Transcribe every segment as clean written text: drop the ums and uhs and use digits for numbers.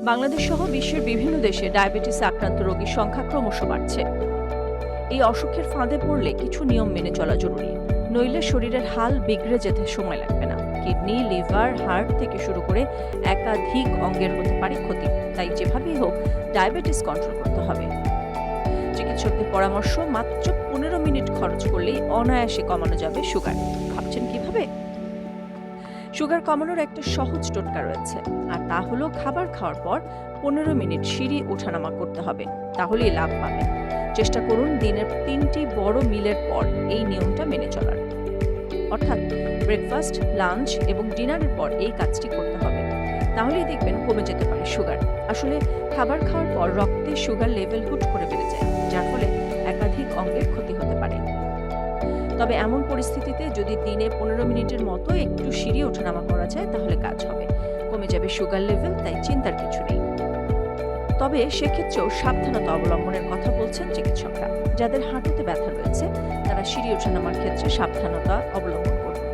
বাংলাদেশ সহ বিশ্বের বিভিন্ন দেশে ডায়াবেটিসে আক্রান্ত রোগীর সংখ্যা ক্রমশ বাড়ছে। এই অসুখের ফাঁদে পড়লে কিছু নিয়ম মেনে চলা জরুরি, নইলে শরীরের হাল বিগড়ে যেতে সময় লাগবে না। কিডনি, লিভার, হার্ট থেকে শুরু করে একাধিক অঙ্গের হতে পারে ক্ষতি। তাই যেভাবেই হোক ডায়াবেটিস কন্ট্রোল করতে হবে। চিকিৎসকদের পরামর্শ, মাত্র 15 মিনিট খরচ করলেই অনায়াসে কমানো যাবে সুগার। ভাবছেন কিভাবে? সুগার কমানোর একটা সহজ টোটকা রয়েছে, আর তা হলো খাবার খাওয়ার পর 15 মিনিট সিঁড়ি ওঠানামা করতে হবে, তাহলেই লাভ পাবেন। চেষ্টা করুন দিনের 3টি বড় মিলের পর এই নিয়মটা মেনে চলার। অর্থাৎ ব্রেকফাস্ট, লাঞ্চ এবং ডিনারের পর এই কাজটি করতে হবে, তাহলেই দেখবেন কমে যেতে পারে সুগার। আসলে খাবার খাওয়ার পর রক্তে সুগার লেভেল হুট করে বেড়ে যায়, যার ফলে একাধিক অঙ্গের ক্ষতি হতে পারে। তবে এমন পরিস্থিতিতে যদি দিনে 15 মিনিটের মতো একটু সিঁড়ি ওঠানামা করা যায়, তাহলে কাজ হবে, কমে যাবে সুগার লেভেল। তাই চিন্তার কিছু নেই। তবে সেক্ষেত্রেও সাবধানতা অবলম্বনের কথা বলছেন চিকিৎসকরা। যাদের হাঁটুতে ব্যথা রয়েছে তারা সিঁড়ি ওঠানামার ক্ষেত্রে সাবধানতা অবলম্বন করবেন।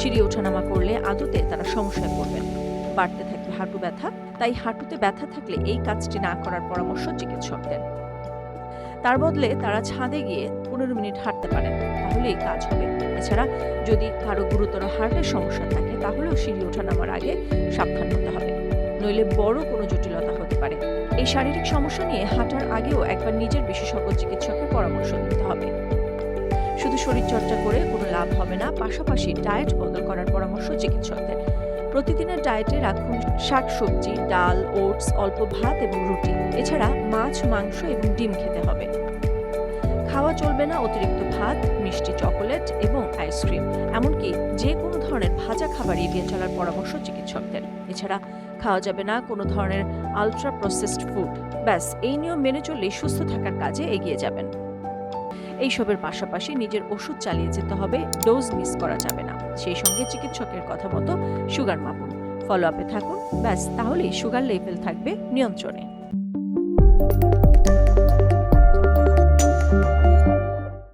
সিঁড়ি ওঠানামা করলে আদতে তারা সমস্যায় পড়বেন, বাড়তে থাকবে হাঁটু ব্যথা। তাই হাঁটুতে ব্যথা থাকলে এই কাজটি না করার পরামর্শ চিকিৎসকদের। তার বদলে তারা ছাদে গিয়ে 15 মিনিট হাঁটতে পারেন, তাহলেই কাজ হবে। এছাড়া যদি কারো গুরুতর হার্টের সমস্যা থাকে, তাহলেও সিঁড়ি ওঠানামার আগে সাবধান হতে হবে, নইলে বড় কোনো জটিলতা হতে পারে। এই শারীরিক সমস্যা নিয়ে হাঁটার আগেও একবার নিজের বিশেষজ্ঞ চিকিৎসকের পরামর্শ নিতে হবে। শুধু শরীরচর্চা করে কোনো লাভ হবে না, পাশাপাশি ডায়েট বদল করার পরামর্শ চিকিৎসকদের। প্রতিদিনের ডায়েটে রাখুন শাকসবজি, ডাল, ওটস, অল্প ভাত এবং রুটি। এছাড়া মাছ, মাংস এবং ডিম খেতে হবে। খাওয়া চলবে না অতিরিক্ত ভাত, মিষ্টি, চকোলেট এবং আইসক্রিম, এমনকি যে কোনো ধরনের ভাজা খাবার এড়িয়ে চলার পরামর্শ চিকিৎসকদের। এছাড়া খাওয়া যাবে না কোনো ধরনের আলট্রা প্রসেসড ফুড। ব্যাস, এই নিয়ম মেনে চললে সুস্থ থাকার কাজে এগিয়ে যাবেন। এইসবের পাশাপাশি নিজের ওষুধ চালিয়ে যেতে হবে, ডোজ মিস করা যাবে না। সেই সঙ্গে চিকিৎসকের কথা মতো সুগার মাপুন, ফলো আপে থাকুন। ব্যাস, তাহলেই সুগার লেভেল থাকবে নিয়ন্ত্রণে।